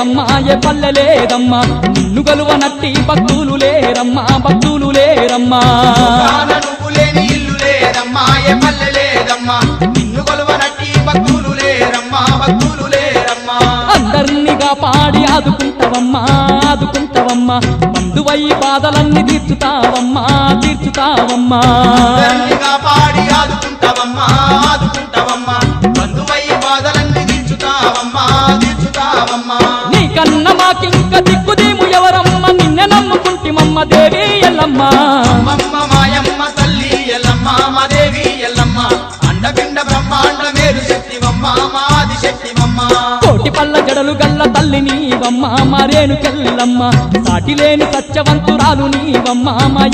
లేదమ్మా ఏ పల్లె లేదమ్మా నిన్ను గలువనట్టి భక్తులు లేరమ్మా భక్తులు లేరమ్మా నువ్వు లేని ఇల్లు లేదమ్మా ఏ పల్లె లేదమ్మా నిన్ను కొలువనట్టి భక్తులు లేరమ్మా భక్తులు లేరమ్మా అందరినీ కాపాడి ఆదుకుంటావమ్మా ఆదుకుంటావమ్మా బంధువై బాధలన్నీ తీర్చుతావమ్మా తీర్చుతావమ్మా అందరినీ కాపాడి ఆదుకుంటావమ్మా ఆదుకుంటావమ్మా బంధువై బాధలన్నీ తీర్చుతావమ్మా తీర్చుతావమ్మా నీకన్న మాకింక దిక్కుదీము ఎవరమ్మ నిన్నే నమ్ముకుంటిమమ్మ దేవి ఎల్లమ్మ అమ్మమ్మ మాయమ్మ తల్లి ఎల్లమ్మ మా దేవి ఎల్లమ్మ అండపిండ బ్రహ్మాండ మేరు శక్తివమ్మ మాది శక్తివమ్మ కోటి పల్ల జడలు గల్ల తల్లి నీవమ్మ మరేనుకెల్లమ్మ సాటి లేని సత్యవంతురాలు నీవమ్మ